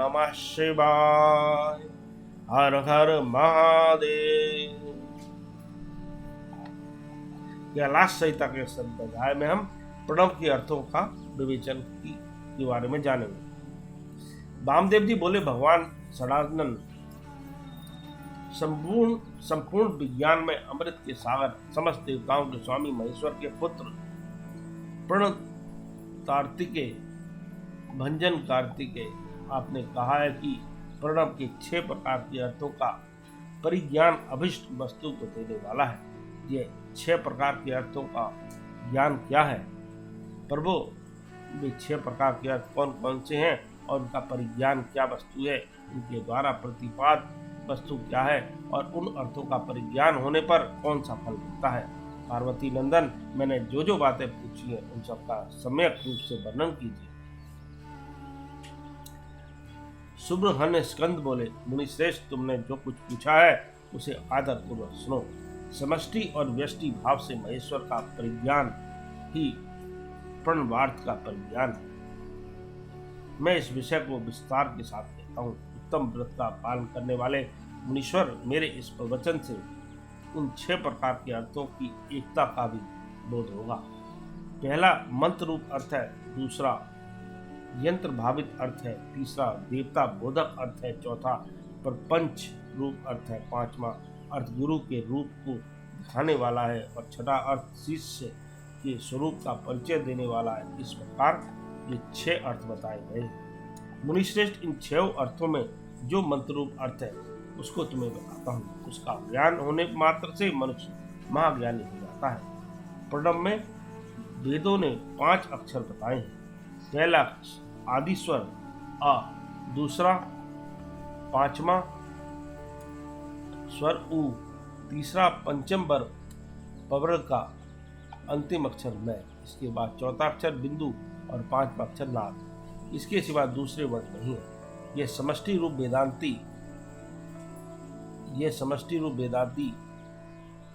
नमः शिवाय। हर हर महादेव। कैलाश संहिता के संप्रदाय में हम प्रणव के अर्थों का विवेचन के बारे में जानेंगे। वामदेव जी बोले, भगवान सदानंद संपूर्ण विज्ञान में अमृत के सागर, समस्त देवताओं के स्वामी, महेश्वर के पुत्र, प्रण कार्तिकेय, भंजन कार्तिकेय। आपने कहा है कि प्रणव के 6 प्रकार के अर्थों का परिज्ञान अभिष्ट वस्तु को देने वाला है। ये 6 प्रकार के अर्थों का ज्ञान क्या है प्रभु? वे 6 प्रकार के अर्थ कौन कौन से हैं और उनका परिज्ञान क्या वस्तु है, उनके द्वारा प्रतिपाद वस्तु क्या है और उन अर्थों का परिज्ञान होने पर कौन सा फल मिलता है? पार्वती नंदन, मैंने जो जो बातें पूछी हैं उन सब का सम्यक रूप से वर्णन कीजिए। सुब्रहण्य स्कंद बोले, मुनि श्रेष्ठ, तुमने जो कुछ पूछा है उसे आदर पूर्वक सुनो। समष्टि और व्यष्टि भाव से महेश्वर का परिज्ञान ही प्रणवार्थ का परिज्ञान है। मैं इस विषय को विस्तार के साथ कहता हूँ। उत्तम व्रत का पालन करने वाले मुनीश्वर, मेरे इस प्रवचन से उन 6 प्रकार के अर्थों की एकता का भी बोध होगा। पहला मंत्र रूप अर्थ है, दूसरा यंत्र भावित अर्थ है, तीसरा देवता बोधक अर्थ है, चौथा प्रपंच रूप अर्थ है, पांचवा अर्थ गुरु के रूप को दिखाने वाला है और छठा अर्थ शिष्य के स्वरूप का परिचय देने वाला है। इस प्रकार ये 6 अर्थ बताए गए। मुनिश्रेष्ठ, इन 6 अर्थों में जो मंत्र रूप अर्थ है उसको तुम्हें बताता हूँ। उसका ज्ञान होने मात्र से मनुष्य महाज्ञानी हो जाता है। प्रणव में वेदों ने 5 अक्षर बताए हैं। पहला आदि स्वर अ, दूसरा 5वां स्वर उ, तीसरा पंचम वर्ग पवर्ग का अंतिम अक्षर मैं, इसके बाद चौथा अक्षर बिंदु और 5वां अक्षर नाद। इसके सिवा दूसरे वर्ण नहीं है। यह समष्टि रूप वेदांती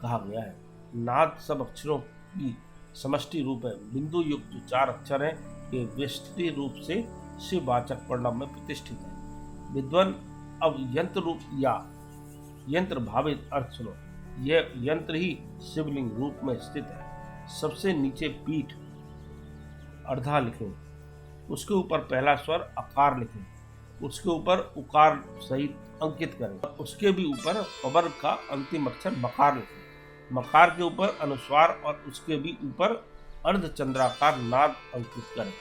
कहा गया है। नाद सब अक्षरों की समष्टि रूप है। बिंदु युक्त जो 4 अक्षर हैं ये व्यष्टि रूप से शिववाचक प्रणव में प्रतिष्ठित है। विद्वान, अब यंत्र रूप या यंत्र भावित अर्थ सुनो। यह यंत्र ही शिवलिंग रूप में स्थित है। सबसे नीचे पीठ अर्धा लिखें, उसके ऊपर पहला स्वर अकार लिखें, उसके ऊपर उकार सहित अंकित करें, उसके भी ऊपर पवर्ग का अंतिम अक्षर मकार लिखें। मकार के ऊपर अनुस्वार और उसके भी ऊपर अर्धचंद्राकार नाद अंकित करें।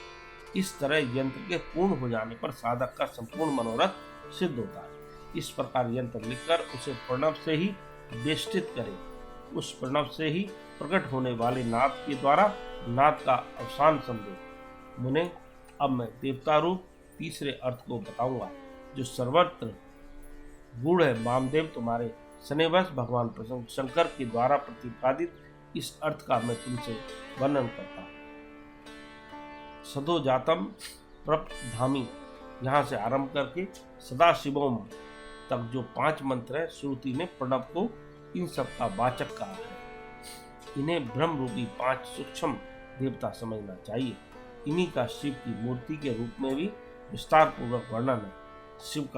इस तरह यंत्र के पूर्ण हो जाने पर साधक का संपूर्ण मनोरथ सिद्ध होता है। इस प्रकार यंत्र लिखकर उसे प्रणव से ही वेष्टित करें। उस प्रणव से ही प्रकट होने वाले नाद के द्वारा नाद का अवसान समझे। मुने, अब मैं देवता रूप तीसरे अर्थ को बताऊंगा जो सर्वत्र गूढ़ है। वामदेव, तुम्हारे स्नेहवश भगवान शंकर के द्वारा प्रतिपादित इस अर्थ का मैं तुमसे वर्णन करता हूँ। सदोजातम प्रपधामी, यहाँ से आरंभ करके सदाशिवोम तक जो 5 मंत्र है, श्रुति ने प्रणव को इन सब का वाचक कहा है। इन्हें ब्रह्म रूपी 5 सूक्ष्म देवता समझना चाहिए। इन्हीं का शिव की मूर्ति के रूप में भी विस्तार पूर्वक वर्णन है। शिव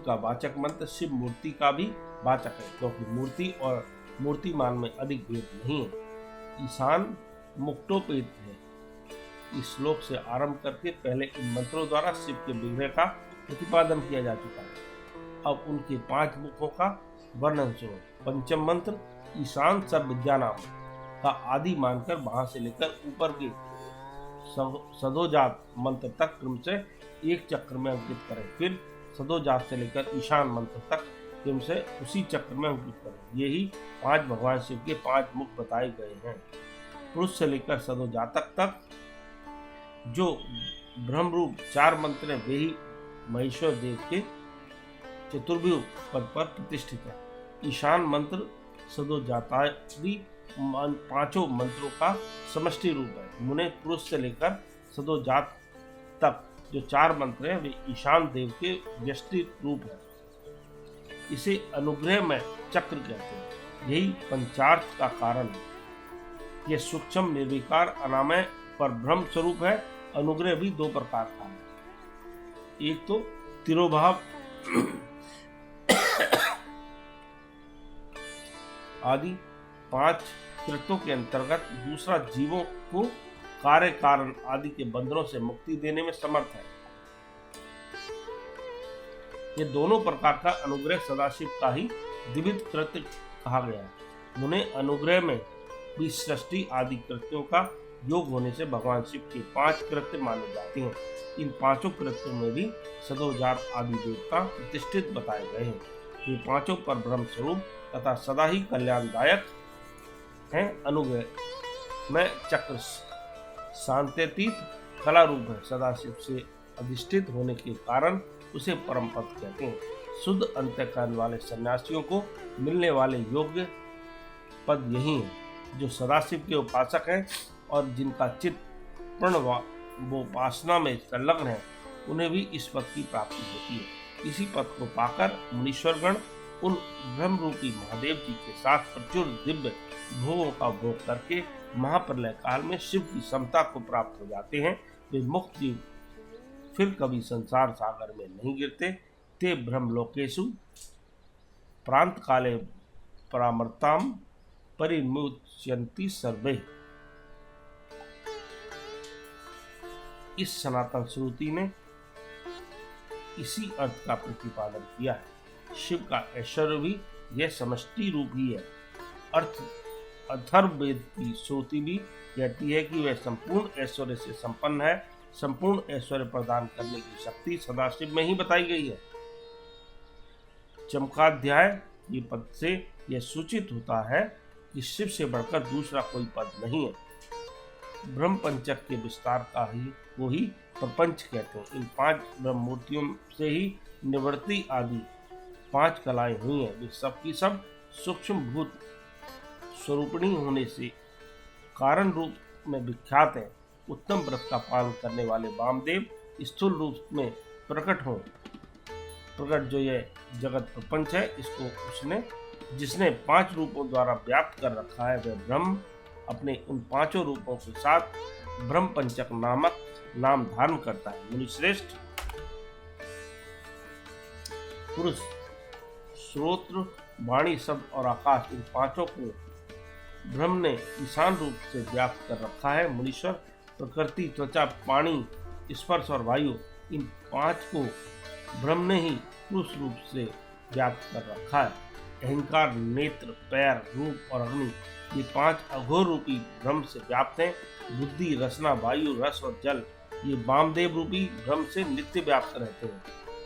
का वाचक मंत्र शिव मूर्ति का भी वाचक है, क्योंकि मूर्ति और मूर्तिमान में अधिक भेद नहीं है। ईशान मुक्तोपेत है। इस श्लोक से आरंभ करके पहले इन मंत्रों द्वारा शिव के विग्रह का प्रतिपादन किया जा चुका है। अब उनके 5 मुखों का वर्णन सुनो। पंचम मंत्र ईशान सब विद्या नाम का आदि मानकर वहां से लेकर ऊपर के सदोजात मंत्र तक क्रम से एक चक्र में अंकित करें। फिर सदोजात से लेकर ईशान मंत्र तक क्रम से उसी चक्र में अंकित करें। यही 5 भगवान शिव के 5 मुख बताए गए हैं। पुरुष से लेकर सदोजातक तक जो ब्रह्मरूप 4 मंत्र हैं वे ही महेश्वर देव के चतुर्भुज पद पर प्रतिष्ठित है। ईशान मंत्र सदोजातादि 5 मंत्रों का समष्टि रूप है। मुने, पुरुष से लेकर सदोजात तक जो 4 मंत्र हैं वे ईशान देव के व्यष्टि रूप है। इसे अनुग्रह में चक्र कहते हैं। यही पंचार्थ का कारण है। यह सूक्ष्म निर्विकार अनामय पर ब्रह्म स्वरूप है। अनुग्रह भी दो प्रकार का है, एक तो तिरोभाव आदि 5 कृत्यों के अंतर्गत, दूसरा जीवों को कार्य कारण आदि के बंधनों से मुक्ति देने में समर्थ है। ये दोनों प्रकार का अनुग्रह सदाशिव का ही द्विविध कृत्य कहा गया है। उन्हें अनुग्रह में भी सृष्टि आदि कृत्यों का योग होने से भगवान शिव के 5 कृत्य माने जाते हैं। इन 5 कृत्यों में भी सदोजात आदि देवता प्रतिष्ठित बताए गए हैं। ये 5 पर ब्रह्म स्वरूप तथा सदा ही कल्याणदायक हैं। अनुग्रह में चक्र शांत्यतीत कला रूप है। सदाशिव से अधिष्ठित होने के कारण उसे परम पद कहते हैं। शुद्ध अंतःकरण वाले सन्यासियों को मिलने वाले योग्य पद यही है। जो सदाशिव के उपासक हैं और जिनका चित्त प्रणवोपासना में संलग्न है, उन्हें भी इस पद की प्राप्ति होती है। इसी पद को पाकर मुनीश्वरगण उन ब्रह्म रूपी महादेव जी के साथ प्रचुर दिव्य भोगों का भोग करके महाप्रलय काल में शिव की समता को प्राप्त हो जाते हैं। वे मुक्त जीव फिर कभी संसार सागर में नहीं गिरते। ते ब्रह्मलोकेषु प्रांत काले परामर्ताम परिमुच्यन्ति सर्वे। इस सनातन श्रुति ने इसी अर्थ का प्रतिपादन किया है। शिव का ऐश्वर्य भी यह समष्टि रूप ही है। अर्थ अथर्ववेद की श्रुति भी कहती है कि वह संपूर्ण ऐश्वर्य से संपन्न है। संपूर्ण ऐश्वर्य प्रदान करने की शक्ति सदाशिव में ही बताई गई है। चमकाध्याय ये पद से यह सूचित होता है कि शिव से बढ़कर दूसरा कोई पद नहीं है। ब्रह्म पंचक के विस्तार का ही वो ही प्रपंच कहते हैं। इन 5 ब्रह्म मूर्तियों से ही निवृत्ति आदि 5 कलाएं हुई हैं। वे सब की सब सूक्ष्म भूत स्वरूपिणी होने से कारण रूप में विख्यात है। उत्तम व्रत का पालन करने वाले वामदेव स्थूल रूप में प्रकट जो यह जगत प्रपंच है, इसको जिसने 5 रूपों द्वारा व्याप्त कर रखा है, वह ब्रह्म अपने उन 5 रूपों के साथ ब्रह्म पंचक नामक नाम धारण करता है। मुनिश्रेष्ठ, पुरुष, श्रोत्र, वाणी, शब्द और आकाश, इन 5 को ब्रह्म ने ईशान रूप से व्याप्त कर रखा है। मुनीश्वर प्रकृति, त्वचा, पानी, स्पर्श और वायु, इन 5 को ब्रह्म ने ही पुरुष रूप से व्याप्त कर रखा है। अहंकार, नेत्र, पैर, रूप और अग्नि, ये 5 अघोर रूपी ब्रह्म से व्याप्त हैं। बुद्धि, रसना, वायु, रस और जल, ये वामदेव रूपी ब्रह्म से नित्य व्याप्त रहते हैं।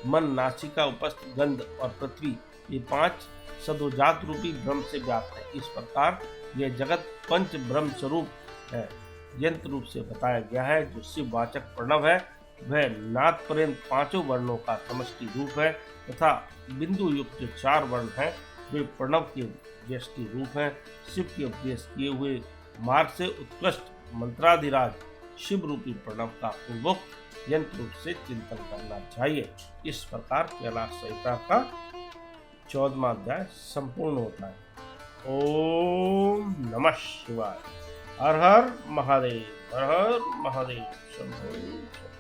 मन, नासिका, उपस्थ, गंध और पृथ्वी, ये 5 सदोजात रूपी ब्रह्म से व्याप्त है। इस प्रकार यह जगत पंच ब्रह्म स्वरूप है। यंत्र रूप से बताया गया है। जो शिव वाचक प्रणव है, वह नाद पर्यंत 5 वर्णों का समष्टि रूप है तथा बिंदु युक्त जो 4 वर्ण हैं, वे प्रणव के व्यष्टि रूप हैं। शिव के उपदेश किए हुए मार्ग से उत्कृष्ट मंत्राधिराज शिव रूपी प्रणव का पूर्वोक्त यंत्र रूप से चिंतन करना चाहिए। इस प्रकार कैलाश संहिता का 14वां अध्याय संपूर्ण होता है। ओम नमः शिवाय। हर हर महादेव, हर हर महादेव। शंभो शंभो।